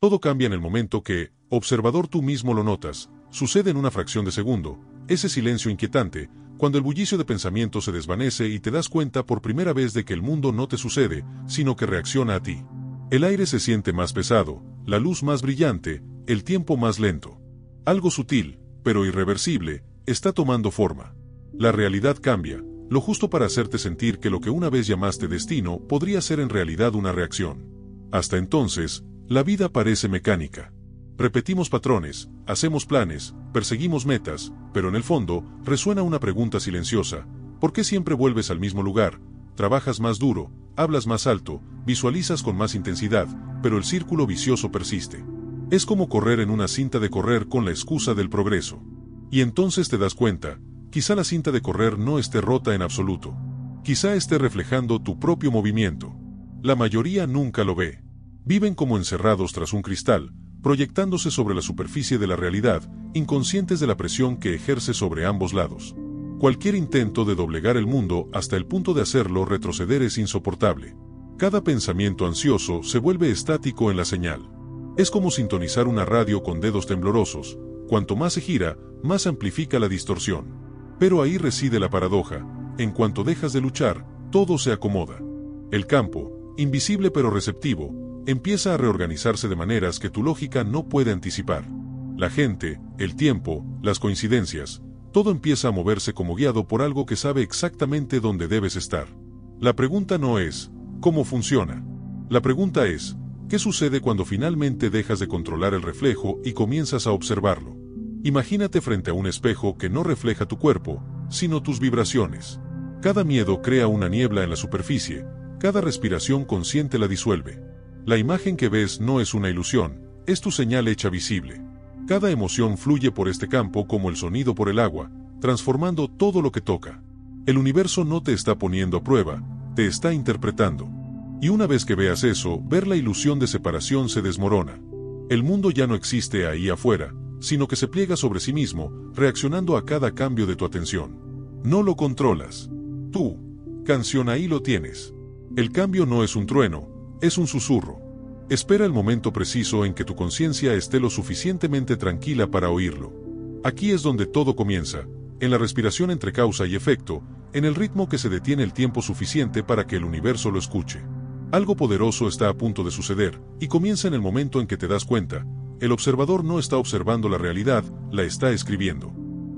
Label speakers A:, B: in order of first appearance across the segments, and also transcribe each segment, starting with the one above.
A: Todo cambia en el momento que, observador, tú mismo lo notas. Sucede en una fracción de segundo, ese silencio inquietante, cuando el bullicio de pensamiento se desvanece y te das cuenta por primera vez de que el mundo no te sucede, sino que reacciona a ti. El aire se siente más pesado, la luz más brillante, el tiempo más lento. Algo sutil, pero irreversible, está tomando forma. La realidad cambia, lo justo para hacerte sentir que lo que una vez llamaste destino podría ser en realidad una reacción. Hasta entonces, la vida parece mecánica. Repetimos patrones, hacemos planes, perseguimos metas, pero en el fondo, resuena una pregunta silenciosa: ¿por qué siempre vuelves al mismo lugar? Trabajas más duro, hablas más alto, visualizas con más intensidad, pero el círculo vicioso persiste. Es como correr en una cinta de correr con la excusa del progreso. Y entonces te das cuenta, quizá la cinta de correr no esté rota en absoluto. Quizá esté reflejando tu propio movimiento. La mayoría nunca lo ve. Viven como encerrados tras un cristal, proyectándose sobre la superficie de la realidad, inconscientes de la presión que ejerce sobre ambos lados. Cualquier intento de doblegar el mundo hasta el punto de hacerlo retroceder es insoportable. Cada pensamiento ansioso se vuelve estático en la señal. Es como sintonizar una radio con dedos temblorosos. Cuanto más se gira, más amplifica la distorsión. Pero ahí reside la paradoja: en cuanto dejas de luchar, todo se acomoda. El campo, invisible pero receptivo, empieza a reorganizarse de maneras que tu lógica no puede anticipar. La gente, el tiempo, las coincidencias, todo empieza a moverse como guiado por algo que sabe exactamente dónde debes estar. La pregunta no es ¿cómo funciona? La pregunta es ¿qué sucede cuando finalmente dejas de controlar el reflejo y comienzas a observarlo? Imagínate frente a un espejo que no refleja tu cuerpo, sino tus vibraciones. Cada miedo crea una niebla en la superficie, cada respiración consciente la disuelve. La imagen que ves no es una ilusión, es tu señal hecha visible. Cada emoción fluye por este campo como el sonido por el agua, transformando todo lo que toca. El universo no te está poniendo a prueba, te está interpretando. Y una vez que veas eso, ver la ilusión de separación se desmorona. El mundo ya no existe ahí afuera, sino que se pliega sobre sí mismo, reaccionando a cada cambio de tu atención. No lo controlas. Tú, canción, ahí lo tienes. El cambio no es un trueno, es un susurro. Espera el momento preciso en que tu conciencia esté lo suficientemente tranquila para oírlo. Aquí es donde todo comienza, en la respiración entre causa y efecto, en el ritmo que se detiene el tiempo suficiente para que el universo lo escuche. Algo poderoso está a punto de suceder, y comienza en el momento en que te das cuenta. El observador no está observando la realidad, la está escribiendo.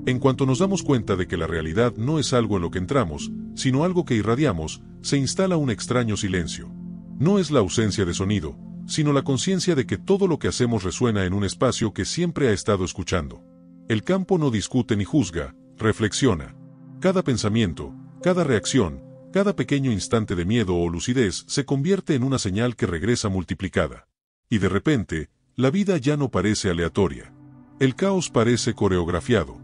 A: En cuanto nos damos cuenta de que la realidad no es algo en lo que entramos, sino algo que irradiamos, se instala un extraño silencio. No es la ausencia de sonido, sino la conciencia de que todo lo que hacemos resuena en un espacio que siempre ha estado escuchando. El campo no discute ni juzga, reflexiona. Cada pensamiento, cada reacción, cada pequeño instante de miedo o lucidez se convierte en una señal que regresa multiplicada. Y de repente, la vida ya no parece aleatoria. El caos parece coreografiado.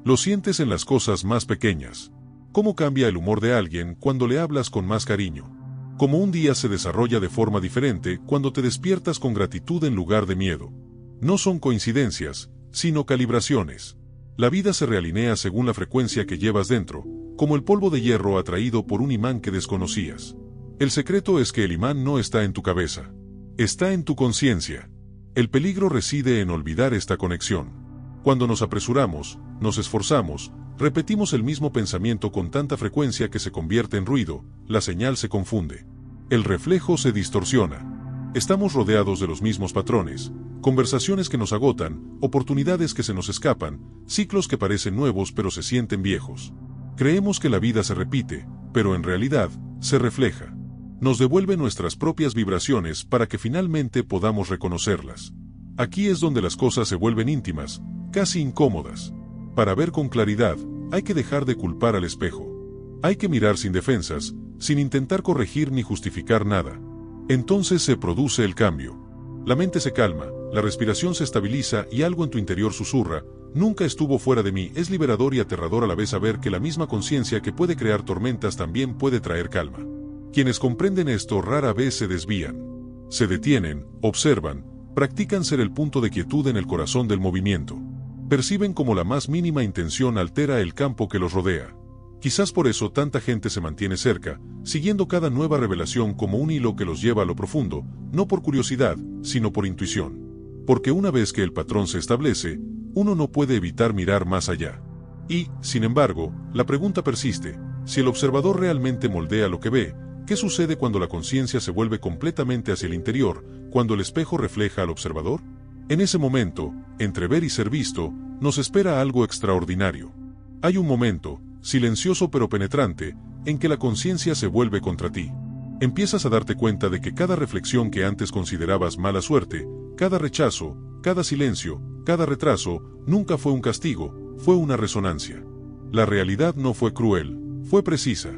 A: Lo sientes en las cosas más pequeñas. Cómo cambia el humor de alguien cuando le hablas con más cariño. Cómo un día se desarrolla de forma diferente cuando te despiertas con gratitud en lugar de miedo. No son coincidencias, sino calibraciones. La vida se realinea según la frecuencia que llevas dentro, como el polvo de hierro atraído por un imán que desconocías. El secreto es que el imán no está en tu cabeza. Está en tu conciencia. El peligro reside en olvidar esta conexión. Cuando nos apresuramos, nos esforzamos, repetimos el mismo pensamiento con tanta frecuencia que se convierte en ruido, la señal se confunde. El reflejo se distorsiona. Estamos rodeados de los mismos patrones, conversaciones que nos agotan, oportunidades que se nos escapan, ciclos que parecen nuevos pero se sienten viejos. Creemos que la vida se repite, pero en realidad, se refleja. Nos devuelve nuestras propias vibraciones para que finalmente podamos reconocerlas. Aquí es donde las cosas se vuelven íntimas, casi incómodas. Para ver con claridad, hay que dejar de culpar al espejo. Hay que mirar sin defensas, sin intentar corregir ni justificar nada. Entonces se produce el cambio. La mente se calma, la respiración se estabiliza y algo en tu interior susurra: nunca estuvo fuera de mí. Es liberador y aterrador a la vez saber que la misma conciencia que puede crear tormentas también puede traer calma. Quienes comprenden esto rara vez se desvían. Se detienen, observan, practican ser el punto de quietud en el corazón del movimiento. Perciben cómo la más mínima intención altera el campo que los rodea. Quizás por eso tanta gente se mantiene cerca, siguiendo cada nueva revelación como un hilo que los lleva a lo profundo, no por curiosidad, sino por intuición. porque una vez que el patrón se establece, uno no puede evitar mirar más allá. Y, sin embargo, la pregunta persiste: si el observador realmente moldea lo que ve, ¿qué sucede cuando la conciencia se vuelve completamente hacia el interior, cuando el espejo refleja al observador? En ese momento, entre ver y ser visto, nos espera algo extraordinario. Hay un momento, silencioso pero penetrante, en que la conciencia se vuelve contra ti. Empiezas a darte cuenta de que cada reflexión que antes considerabas mala suerte, cada rechazo, cada silencio, cada retraso, nunca fue un castigo, fue una resonancia. La realidad no fue cruel, fue precisa.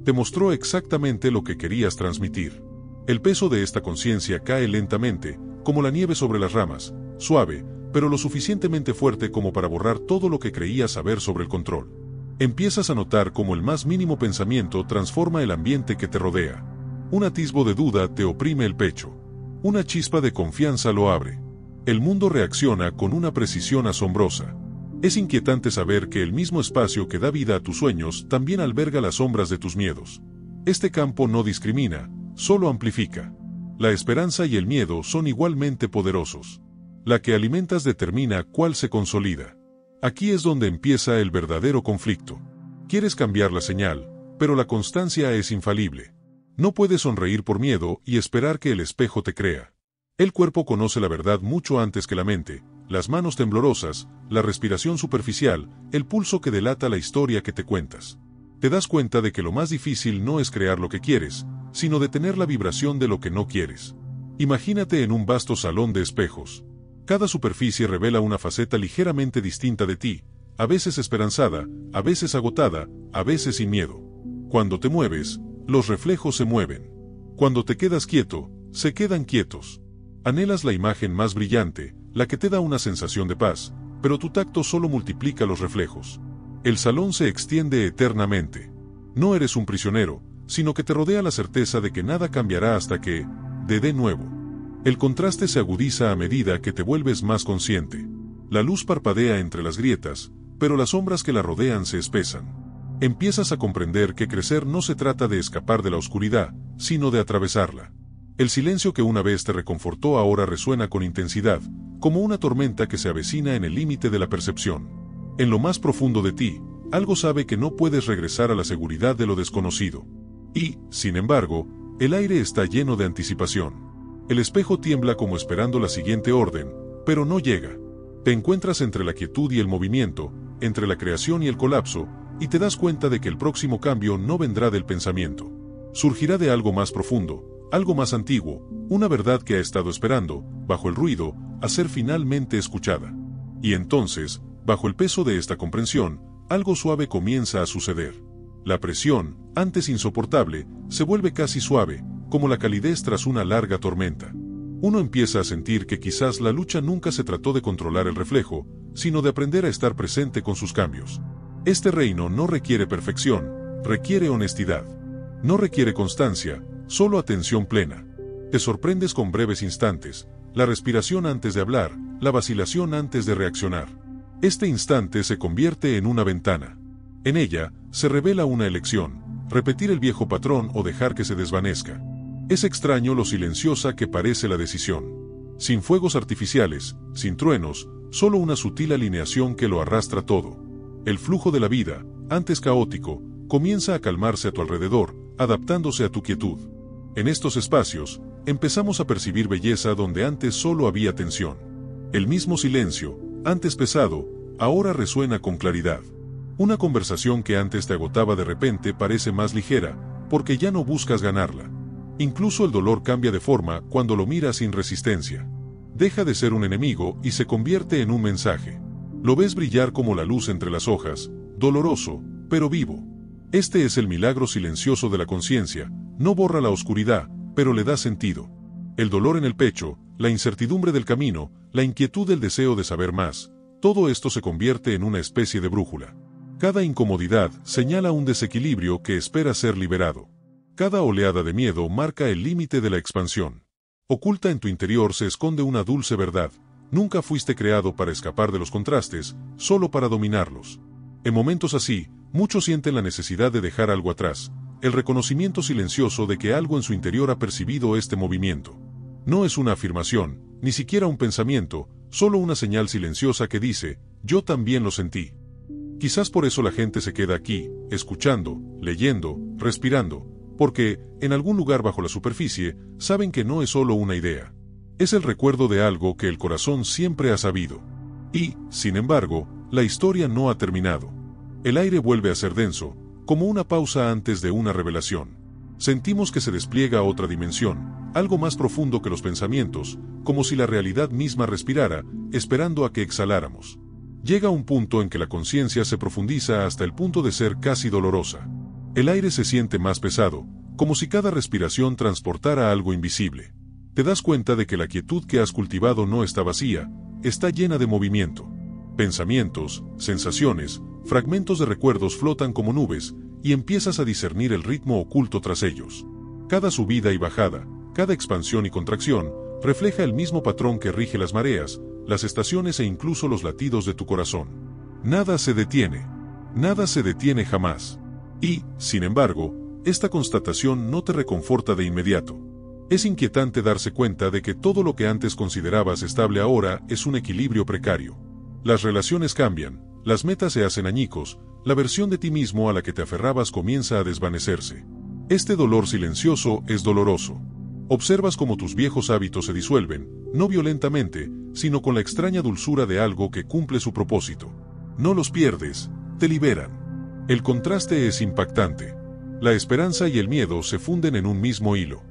A: Te mostró exactamente lo que querías transmitir. El peso de esta conciencia cae lentamente, como la nieve sobre las ramas, suave, pero lo suficientemente fuerte como para borrar todo lo que creías saber sobre el control. Empiezas a notar cómo el más mínimo pensamiento transforma el ambiente que te rodea. Un atisbo de duda te oprime el pecho. Una chispa de confianza lo abre. El mundo reacciona con una precisión asombrosa. Es inquietante saber que el mismo espacio que da vida a tus sueños también alberga las sombras de tus miedos. Este campo no discrimina, solo amplifica. La esperanza y el miedo son igualmente poderosos. La que alimentas determina cuál se consolida. Aquí es donde empieza el verdadero conflicto. Quieres cambiar la señal, pero la constancia es infalible. No puedes sonreír por miedo y esperar que el espejo te crea. El cuerpo conoce la verdad mucho antes que la mente, las manos temblorosas, la respiración superficial, el pulso que delata la historia que te cuentas. Te das cuenta de que lo más difícil no es crear lo que quieres, sino detener la vibración de lo que no quieres. Imagínate en un vasto salón de espejos. Cada superficie revela una faceta ligeramente distinta de ti, a veces esperanzada, a veces agotada, a veces sin miedo. Cuando te mueves, los reflejos se mueven. Cuando te quedas quieto, se quedan quietos. Anhelas la imagen más brillante, la que te da una sensación de paz, pero tu tacto solo multiplica los reflejos. El salón se extiende eternamente. No eres un prisionero, sino que te rodea la certeza de que nada cambiará hasta que, de nuevo. El contraste se agudiza a medida que te vuelves más consciente. La luz parpadea entre las grietas, pero las sombras que la rodean se espesan. Empiezas a comprender que crecer no se trata de escapar de la oscuridad, sino de atravesarla. El silencio que una vez te reconfortó ahora resuena con intensidad, como una tormenta que se avecina en el límite de la percepción. En lo más profundo de ti, algo sabe que no puedes regresar a la seguridad de lo desconocido. Y, sin embargo, el aire está lleno de anticipación. El espejo tiembla como esperando la siguiente orden, pero no llega. Te encuentras entre la quietud y el movimiento, entre la creación y el colapso, y te das cuenta de que el próximo cambio no vendrá del pensamiento. Surgirá de algo más profundo, algo más antiguo, una verdad que ha estado esperando, bajo el ruido, a ser finalmente escuchada. Y entonces, bajo el peso de esta comprensión, algo suave comienza a suceder. La presión, antes insoportable, se vuelve casi suave, como la calidez tras una larga tormenta. Uno empieza a sentir que quizás la lucha nunca se trató de controlar el reflejo, sino de aprender a estar presente con sus cambios. Este reino no requiere perfección, requiere honestidad. No requiere constancia, solo atención plena. Te sorprendes con breves instantes, la respiración antes de hablar, la vacilación antes de reaccionar. Este instante se convierte en una ventana. En ella, se revela una elección, repetir el viejo patrón o dejar que se desvanezca. Es extraño lo silenciosa que parece la decisión. Sin fuegos artificiales, sin truenos, solo una sutil alineación que lo arrastra todo. El flujo de la vida, antes caótico, comienza a calmarse a tu alrededor, adaptándose a tu quietud. En estos espacios, empezamos a percibir belleza donde antes solo había tensión. El mismo silencio, antes pesado, ahora resuena con claridad. Una conversación que antes te agotaba de repente parece más ligera, porque ya no buscas ganarla. Incluso el dolor cambia de forma cuando lo miras sin resistencia. Deja de ser un enemigo y se convierte en un mensaje. Lo ves brillar como la luz entre las hojas, doloroso, pero vivo. Este es el milagro silencioso de la conciencia, no borra la oscuridad, pero le da sentido. El dolor en el pecho, la incertidumbre del camino, la inquietud del deseo de saber más, todo esto se convierte en una especie de brújula. Cada incomodidad señala un desequilibrio que espera ser liberado. Cada oleada de miedo marca el límite de la expansión. Oculta en tu interior se esconde una dulce verdad. Nunca fuiste creado para escapar de los contrastes, solo para dominarlos. En momentos así, muchos sienten la necesidad de dejar algo atrás, el reconocimiento silencioso de que algo en su interior ha percibido este movimiento. No es una afirmación, ni siquiera un pensamiento, solo una señal silenciosa que dice, yo también lo sentí. Quizás por eso la gente se queda aquí, escuchando, leyendo, respirando, porque, en algún lugar bajo la superficie, saben que no es solo una idea. Es el recuerdo de algo que el corazón siempre ha sabido. Y, sin embargo, la historia no ha terminado. El aire vuelve a ser denso, como una pausa antes de una revelación. Sentimos que se despliega otra dimensión, algo más profundo que los pensamientos, como si la realidad misma respirara, esperando a que exhaláramos. Llega un punto en que la conciencia se profundiza hasta el punto de ser casi dolorosa. El aire se siente más pesado, como si cada respiración transportara algo invisible. Te das cuenta de que la quietud que has cultivado no está vacía, está llena de movimiento. Pensamientos, sensaciones, fragmentos de recuerdos flotan como nubes, y empiezas a discernir el ritmo oculto tras ellos. Cada subida y bajada, cada expansión y contracción, refleja el mismo patrón que rige las mareas, las estaciones e incluso los latidos de tu corazón. Nada se detiene jamás. Y, sin embargo, esta constatación no te reconforta de inmediato. Es inquietante darse cuenta de que todo lo que antes considerabas estable ahora es un equilibrio precario. Las relaciones cambian, las metas se hacen añicos, la versión de ti mismo a la que te aferrabas comienza a desvanecerse. Este dolor silencioso es doloroso. Observas cómo tus viejos hábitos se disuelven, no violentamente, sino con la extraña dulzura de algo que cumple su propósito. No los pierdes, te liberan. El contraste es impactante. La esperanza y el miedo se funden en un mismo hilo.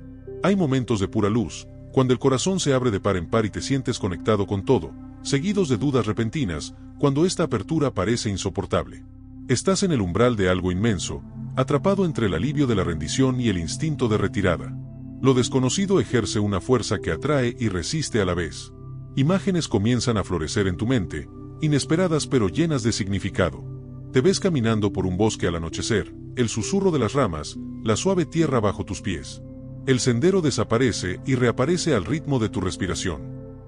A: Hay momentos de pura luz, cuando el corazón se abre de par en par y te sientes conectado con todo, seguidos de dudas repentinas, cuando esta apertura parece insoportable. Estás en el umbral de algo inmenso, atrapado entre el alivio de la rendición y el instinto de retirada. Lo desconocido ejerce una fuerza que atrae y resiste a la vez. Imágenes comienzan a florecer en tu mente, inesperadas pero llenas de significado. Te ves caminando por un bosque al anochecer, el susurro de las ramas, la suave tierra bajo tus pies. El sendero desaparece y reaparece al ritmo de tu respiración.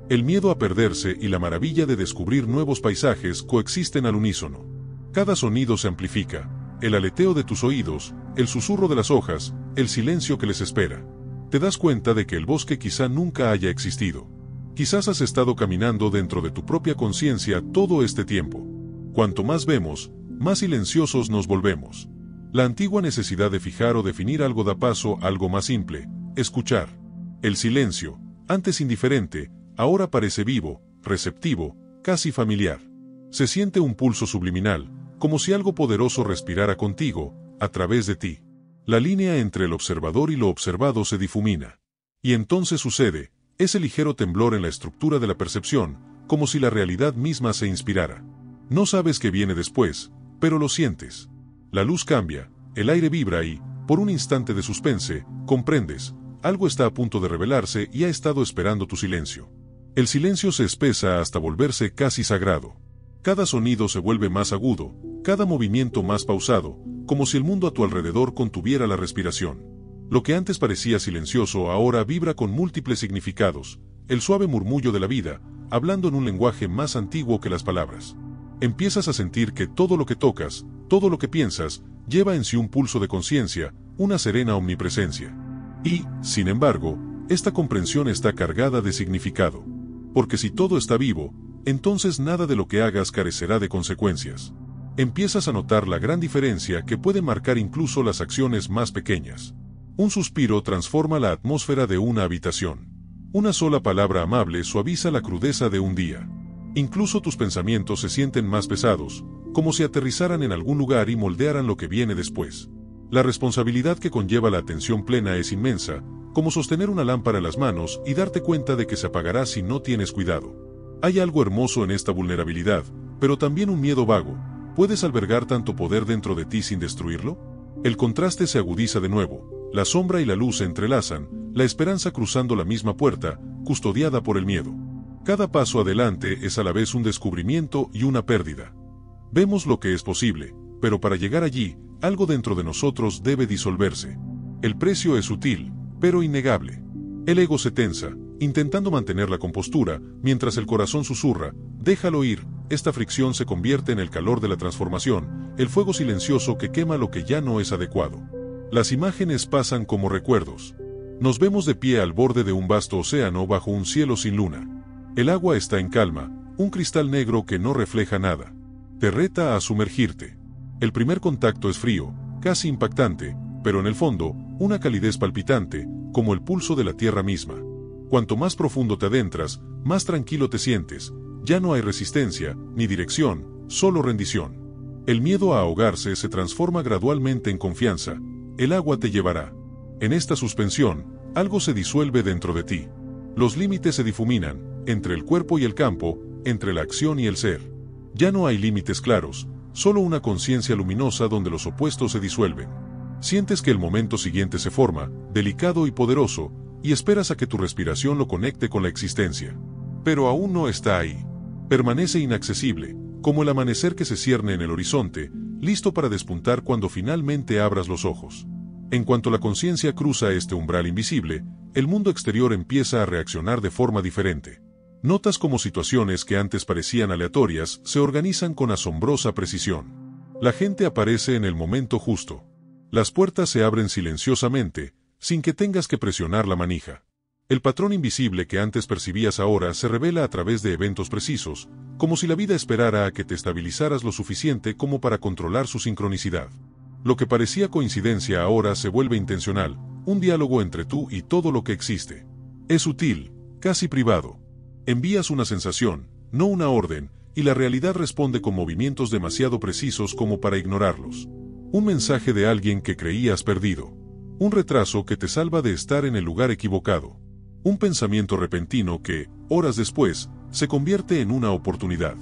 A: El miedo a perderse y la maravilla de descubrir nuevos paisajes coexisten al unísono. Cada sonido se amplifica, el aleteo de tus oídos, el susurro de las hojas, el silencio que les espera. Te das cuenta de que el bosque quizá nunca haya existido. Quizás has estado caminando dentro de tu propia conciencia todo este tiempo. Cuanto más vemos, más silenciosos nos volvemos. La antigua necesidad de fijar o definir algo da paso a algo más simple, escuchar. El silencio, antes indiferente, ahora parece vivo, receptivo, casi familiar. Se siente un pulso subliminal, como si algo poderoso respirara contigo, a través de ti. La línea entre el observador y lo observado se difumina. Y entonces sucede, ese ligero temblor en la estructura de la percepción, como si la realidad misma se inspirara. No sabes qué viene después, pero lo sientes. La luz cambia, el aire vibra y, por un instante de suspense, comprendes, algo está a punto de revelarse y ha estado esperando tu silencio. El silencio se espesa hasta volverse casi sagrado. Cada sonido se vuelve más agudo, cada movimiento más pausado, como si el mundo a tu alrededor contuviera la respiración. Lo que antes parecía silencioso ahora vibra con múltiples significados, el suave murmullo de la vida, hablando en un lenguaje más antiguo que las palabras. Empiezas a sentir que todo lo que tocas, todo lo que piensas, lleva en sí un pulso de conciencia, una serena omnipresencia. Y, sin embargo, esta comprensión está cargada de significado. Porque si todo está vivo, entonces nada de lo que hagas carecerá de consecuencias. Empiezas a notar la gran diferencia que puede marcar incluso las acciones más pequeñas. Un suspiro transforma la atmósfera de una habitación. Una sola palabra amable suaviza la crudeza de un día. Incluso tus pensamientos se sienten más pesados, como si aterrizaran en algún lugar y moldearan lo que viene después. La responsabilidad que conlleva la atención plena es inmensa, como sostener una lámpara en las manos y darte cuenta de que se apagará si no tienes cuidado. Hay algo hermoso en esta vulnerabilidad, pero también un miedo vago. ¿Puedes albergar tanto poder dentro de ti sin destruirlo? El contraste se agudiza de nuevo, la sombra y la luz se entrelazan, la esperanza cruzando la misma puerta, custodiada por el miedo. Cada paso adelante es a la vez un descubrimiento y una pérdida. Vemos lo que es posible, pero para llegar allí, algo dentro de nosotros debe disolverse. El precio es sutil, pero innegable. El ego se tensa, intentando mantener la compostura, mientras el corazón susurra, déjalo ir. Esta fricción se convierte en el calor de la transformación, el fuego silencioso que quema lo que ya no es adecuado. Las imágenes pasan como recuerdos. Nos vemos de pie al borde de un vasto océano bajo un cielo sin luna. El agua está en calma, un cristal negro que no refleja nada. Te reta a sumergirte. El primer contacto es frío, casi impactante, pero en el fondo, una calidez palpitante, como el pulso de la tierra misma. Cuanto más profundo te adentras, más tranquilo te sientes. Ya no hay resistencia, ni dirección, solo rendición. El miedo a ahogarse se transforma gradualmente en confianza. El agua te llevará. En esta suspensión, algo se disuelve dentro de ti. Los límites se difuminan, entre el cuerpo y el campo, entre la acción y el ser. Ya no hay límites claros, solo una conciencia luminosa donde los opuestos se disuelven. Sientes que el momento siguiente se forma, delicado y poderoso, y esperas a que tu respiración lo conecte con la existencia. Pero aún no está ahí. Permanece inaccesible, como el amanecer que se cierne en el horizonte, listo para despuntar cuando finalmente abras los ojos. En cuanto la conciencia cruza este umbral invisible, el mundo exterior empieza a reaccionar de forma diferente. Notas cómo situaciones que antes parecían aleatorias se organizan con asombrosa precisión. La gente aparece en el momento justo. Las puertas se abren silenciosamente, sin que tengas que presionar la manija. El patrón invisible que antes percibías ahora se revela a través de eventos precisos, como si la vida esperara a que te estabilizaras lo suficiente como para controlar su sincronicidad. Lo que parecía coincidencia ahora se vuelve intencional, un diálogo entre tú y todo lo que existe. Es sutil, casi privado. Envías una sensación, no una orden, y la realidad responde con movimientos demasiado precisos como para ignorarlos. Un mensaje de alguien que creías perdido. Un retraso que te salva de estar en el lugar equivocado. Un pensamiento repentino que, horas después, se convierte en una oportunidad.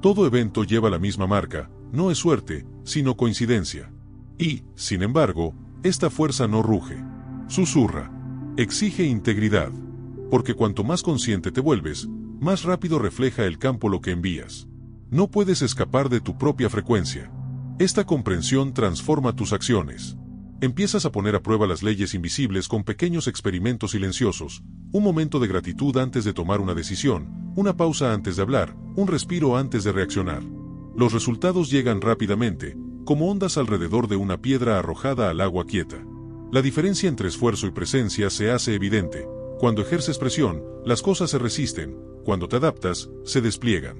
A: Todo evento lleva la misma marca, no es suerte, sino coincidencia. Y, sin embargo, esta fuerza no ruge. Susurra. Exige integridad. Porque cuanto más consciente te vuelves, más rápido refleja el campo lo que envías. No puedes escapar de tu propia frecuencia. Esta comprensión transforma tus acciones. Empiezas a poner a prueba las leyes invisibles con pequeños experimentos silenciosos, un momento de gratitud antes de tomar una decisión, una pausa antes de hablar, un respiro antes de reaccionar. Los resultados llegan rápidamente, como ondas alrededor de una piedra arrojada al agua quieta. La diferencia entre esfuerzo y presencia se hace evidente. Cuando ejerces presión, las cosas se resisten, cuando te adaptas, se despliegan.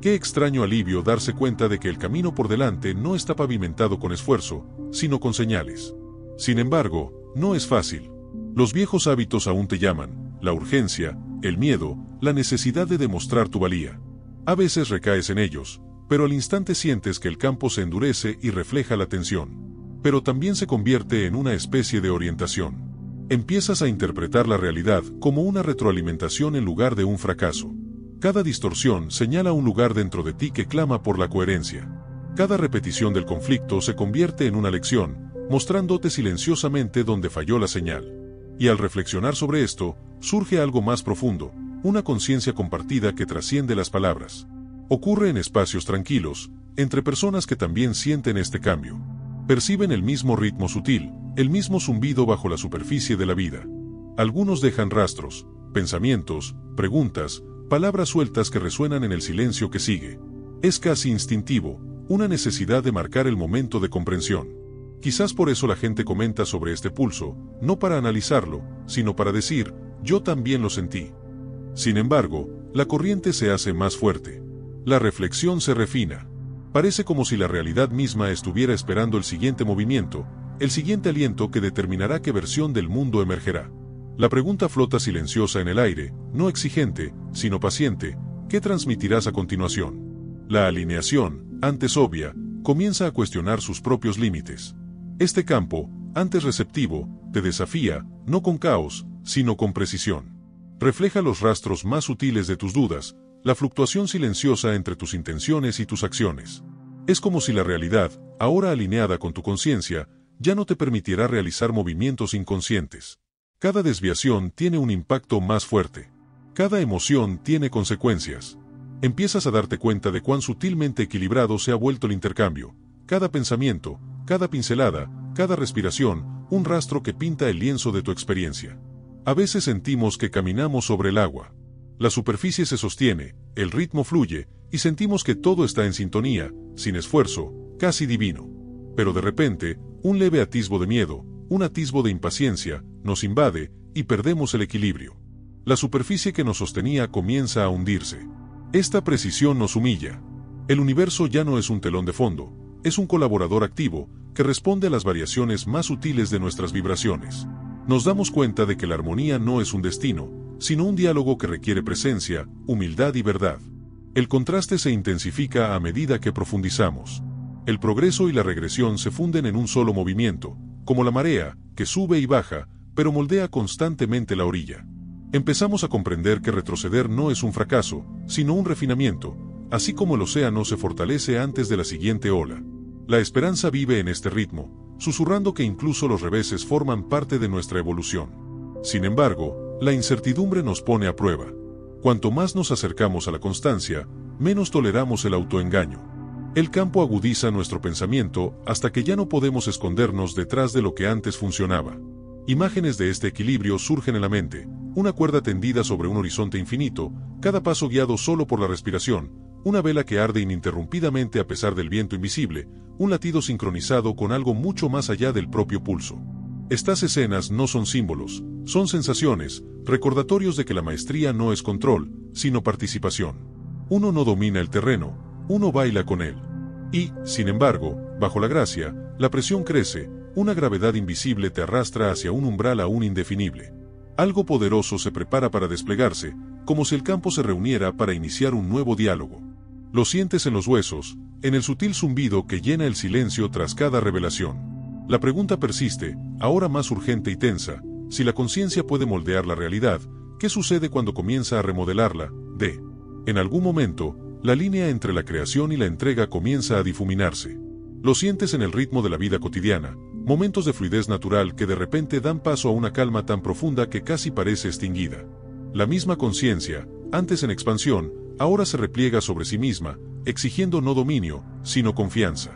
A: Qué extraño alivio darse cuenta de que el camino por delante no está pavimentado con esfuerzo, sino con señales. Sin embargo, no es fácil. Los viejos hábitos aún te llaman, la urgencia, el miedo, la necesidad de demostrar tu valía. A veces recaes en ellos, pero al instante sientes que el campo se endurece y refleja la tensión. Pero también se convierte en una especie de orientación. Empiezas a interpretar la realidad como una retroalimentación en lugar de un fracaso. Cada distorsión señala un lugar dentro de ti que clama por la coherencia. Cada repetición del conflicto se convierte en una lección, mostrándote silenciosamente dónde falló la señal. Y al reflexionar sobre esto, surge algo más profundo, una conciencia compartida que trasciende las palabras. Ocurre en espacios tranquilos, entre personas que también sienten este cambio. Perciben el mismo ritmo sutil, el mismo zumbido bajo la superficie de la vida. Algunos dejan rastros, pensamientos, preguntas, palabras sueltas que resuenan en el silencio que sigue. Es casi instintivo, una necesidad de marcar el momento de comprensión. Quizás por eso la gente comenta sobre este pulso, no para analizarlo, sino para decir, yo también lo sentí. Sin embargo, la corriente se hace más fuerte. La reflexión se refina. Parece como si la realidad misma estuviera esperando el siguiente movimiento, el siguiente aliento que determinará qué versión del mundo emergerá. La pregunta flota silenciosa en el aire, no exigente, sino paciente, ¿qué transmitirás a continuación? La alineación, antes obvia, comienza a cuestionar sus propios límites. Este campo, antes receptivo, te desafía, no con caos, sino con precisión. Refleja los rastros más sutiles de tus dudas, la fluctuación silenciosa entre tus intenciones y tus acciones. Es como si la realidad, ahora alineada con tu conciencia, ya no te permitirá realizar movimientos inconscientes. Cada desviación tiene un impacto más fuerte. Cada emoción tiene consecuencias. Empiezas a darte cuenta de cuán sutilmente equilibrado se ha vuelto el intercambio. Cada pensamiento, cada pincelada, cada respiración, un rastro que pinta el lienzo de tu experiencia. A veces sentimos que caminamos sobre el agua. La superficie se sostiene, el ritmo fluye, y sentimos que todo está en sintonía, sin esfuerzo, casi divino. Pero de repente, un leve atisbo de miedo, un atisbo de impaciencia, nos invade, y perdemos el equilibrio. La superficie que nos sostenía comienza a hundirse. Esta precisión nos humilla. El universo ya no es un telón de fondo, es un colaborador activo que responde a las variaciones más sutiles de nuestras vibraciones. Nos damos cuenta de que la armonía no es un destino, sino un diálogo que requiere presencia, humildad y verdad. El contraste se intensifica a medida que profundizamos. El progreso y la regresión se funden en un solo movimiento, como la marea, que sube y baja, pero moldea constantemente la orilla. Empezamos a comprender que retroceder no es un fracaso, sino un refinamiento, así como el océano se fortalece antes de la siguiente ola. La esperanza vive en este ritmo, susurrando que incluso los reveses forman parte de nuestra evolución. Sin embargo, la incertidumbre nos pone a prueba. Cuanto más nos acercamos a la constancia, menos toleramos el autoengaño. El campo agudiza nuestro pensamiento hasta que ya no podemos escondernos detrás de lo que antes funcionaba. Imágenes de este equilibrio surgen en la mente, una cuerda tendida sobre un horizonte infinito, cada paso guiado solo por la respiración, una vela que arde ininterrumpidamente a pesar del viento invisible, un latido sincronizado con algo mucho más allá del propio pulso. Estas escenas no son símbolos, son sensaciones, recordatorios de que la maestría no es control, sino participación. Uno no domina el terreno, uno baila con él. Y, sin embargo, bajo la gracia, la presión crece, una gravedad invisible te arrastra hacia un umbral aún indefinible. Algo poderoso se prepara para desplegarse, como si el campo se reuniera para iniciar un nuevo diálogo. Lo sientes en los huesos, en el sutil zumbido que llena el silencio tras cada revelación. La pregunta persiste, ahora más urgente y tensa: si la conciencia puede moldear la realidad, ¿qué sucede cuando comienza a remodelarla? En algún momento, la línea entre la creación y la entrega comienza a difuminarse. Lo sientes en el ritmo de la vida cotidiana, momentos de fluidez natural que de repente dan paso a una calma tan profunda que casi parece extinguida. La misma conciencia, antes en expansión, ahora se repliega sobre sí misma, exigiendo no dominio, sino confianza.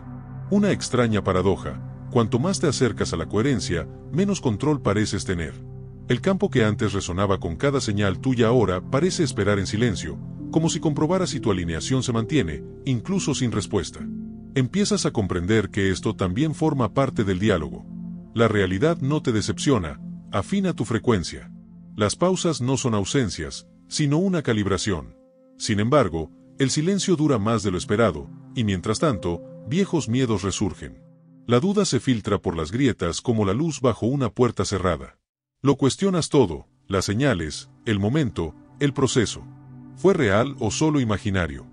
A: Una extraña paradoja: cuanto más te acercas a la coherencia, menos control pareces tener. El campo que antes resonaba con cada señal tuya ahora parece esperar en silencio, como si comprobara si tu alineación se mantiene, incluso sin respuesta. Empiezas a comprender que esto también forma parte del diálogo. La realidad no te decepciona, afina tu frecuencia. Las pausas no son ausencias, sino una calibración. Sin embargo, el silencio dura más de lo esperado, y mientras tanto, viejos miedos resurgen. La duda se filtra por las grietas como la luz bajo una puerta cerrada. Lo cuestionas todo: las señales, el momento, el proceso. ¿Fue real o solo imaginario?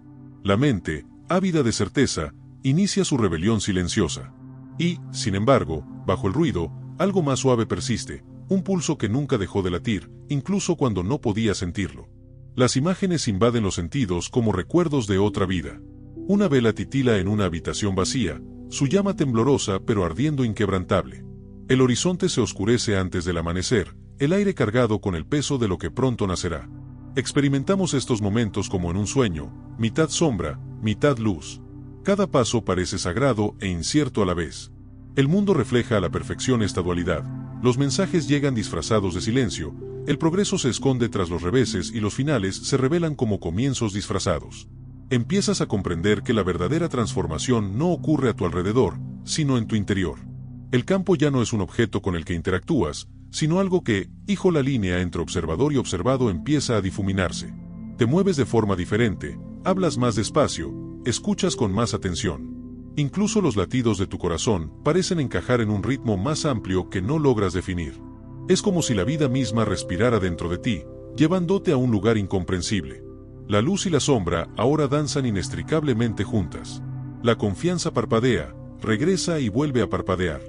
A: La mente, ávida de certeza, inicia su rebelión silenciosa. Y, sin embargo, bajo el ruido, algo más suave persiste, un pulso que nunca dejó de latir, incluso cuando no podía sentirlo. Las imágenes invaden los sentidos como recuerdos de otra vida. Una vela titila en una habitación vacía, su llama temblorosa pero ardiendo inquebrantable. El horizonte se oscurece antes del amanecer, el aire cargado con el peso de lo que pronto nacerá. Experimentamos estos momentos como en un sueño, mitad sombra, mitad luz. Cada paso parece sagrado e incierto a la vez. El mundo refleja a la perfección esta dualidad. Los mensajes llegan disfrazados de silencio, el progreso se esconde tras los reveses y los finales se revelan como comienzos disfrazados. Empiezas a comprender que la verdadera transformación no ocurre a tu alrededor, sino en tu interior. El campo ya no es un objeto con el que interactúas, sino algo que, la línea entre observador y observado empieza a difuminarse. Te mueves de forma diferente, hablas más despacio, escuchas con más atención. Incluso los latidos de tu corazón parecen encajar en un ritmo más amplio que no logras definir. Es como si la vida misma respirara dentro de ti, llevándote a un lugar incomprensible. La luz y la sombra ahora danzan inextricablemente juntas. La confianza parpadea, regresa y vuelve a parpadear.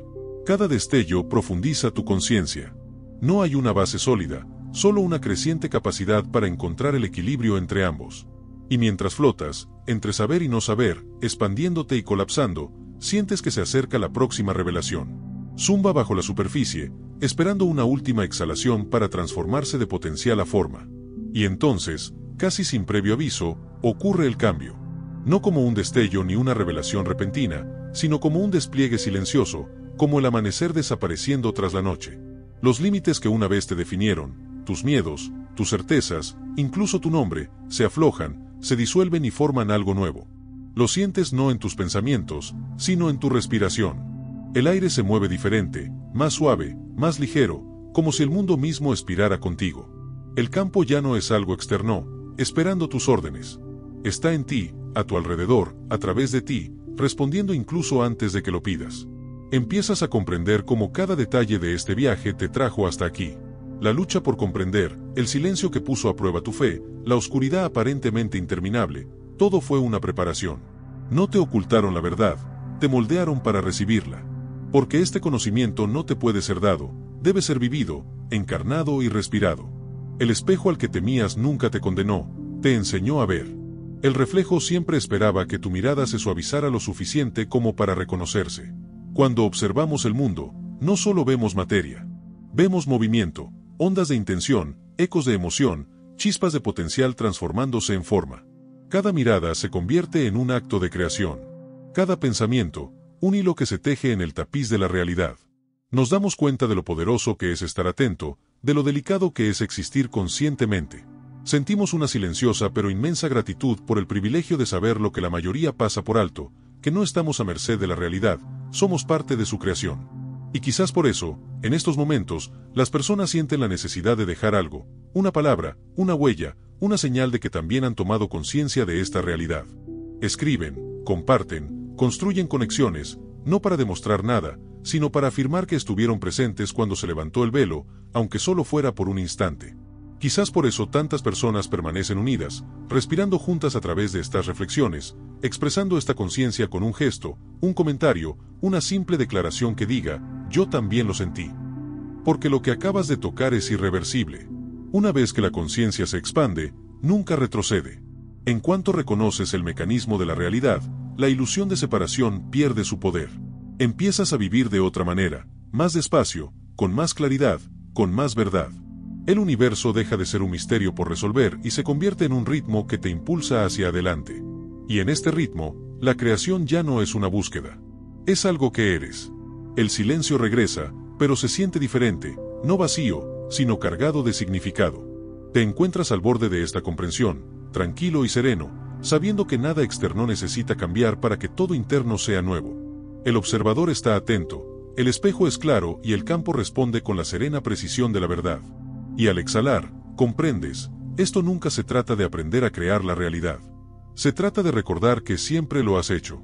A: Cada destello profundiza tu conciencia. No hay una base sólida, solo una creciente capacidad para encontrar el equilibrio entre ambos. Y mientras flotas, entre saber y no saber, expandiéndote y colapsando, sientes que se acerca la próxima revelación. Zumba bajo la superficie, esperando una última exhalación para transformarse de potencial a forma. Y entonces, casi sin previo aviso, ocurre el cambio. No como un destello ni una revelación repentina, sino como un despliegue silencioso, como el amanecer desapareciendo tras la noche. Los límites que una vez te definieron, tus miedos, tus certezas, incluso tu nombre, se aflojan, se disuelven y forman algo nuevo. Lo sientes no en tus pensamientos, sino en tu respiración. El aire se mueve diferente, más suave, más ligero, como si el mundo mismo expirara contigo. El campo ya no es algo externo, esperando tus órdenes. Está en ti, a tu alrededor, a través de ti, respondiendo incluso antes de que lo pidas. Empiezas a comprender cómo cada detalle de este viaje te trajo hasta aquí. La lucha por comprender, el silencio que puso a prueba tu fe, la oscuridad aparentemente interminable, todo fue una preparación. No te ocultaron la verdad, te moldearon para recibirla. Porque este conocimiento no te puede ser dado, debe ser vivido, encarnado y respirado. El espejo al que temías nunca te condenó, te enseñó a ver. El reflejo siempre esperaba que tu mirada se suavizara lo suficiente como para reconocerse. Cuando observamos el mundo, no solo vemos materia. Vemos movimiento, ondas de intención, ecos de emoción, chispas de potencial transformándose en forma. Cada mirada se convierte en un acto de creación. Cada pensamiento, un hilo que se teje en el tapiz de la realidad. Nos damos cuenta de lo poderoso que es estar atento, de lo delicado que es existir conscientemente. Sentimos una silenciosa pero inmensa gratitud por el privilegio de saber lo que la mayoría pasa por alto, que no estamos a merced de la realidad, somos parte de su creación. Y quizás por eso, en estos momentos, las personas sienten la necesidad de dejar algo, una palabra, una huella, una señal de que también han tomado conciencia de esta realidad. Escriben, comparten, construyen conexiones, no para demostrar nada, sino para afirmar que estuvieron presentes cuando se levantó el velo, aunque solo fuera por un instante. Quizás por eso tantas personas permanecen unidas, respirando juntas a través de estas reflexiones, expresando esta conciencia con un gesto, un comentario, una simple declaración que diga, yo también lo sentí. Porque lo que acabas de tocar es irreversible. Una vez que la conciencia se expande, nunca retrocede. En cuanto reconoces el mecanismo de la realidad, la ilusión de separación pierde su poder. Empiezas a vivir de otra manera, más despacio, con más claridad, con más verdad. El universo deja de ser un misterio por resolver y se convierte en un ritmo que te impulsa hacia adelante. Y en este ritmo, la creación ya no es una búsqueda. Es algo que eres. El silencio regresa, pero se siente diferente, no vacío, sino cargado de significado. Te encuentras al borde de esta comprensión, tranquilo y sereno, sabiendo que nada externo necesita cambiar para que todo interno sea nuevo. El observador está atento, el espejo es claro y el campo responde con la serena precisión de la verdad. Y al exhalar, comprendes, esto nunca se trata de aprender a crear la realidad. Se trata de recordar que siempre lo has hecho.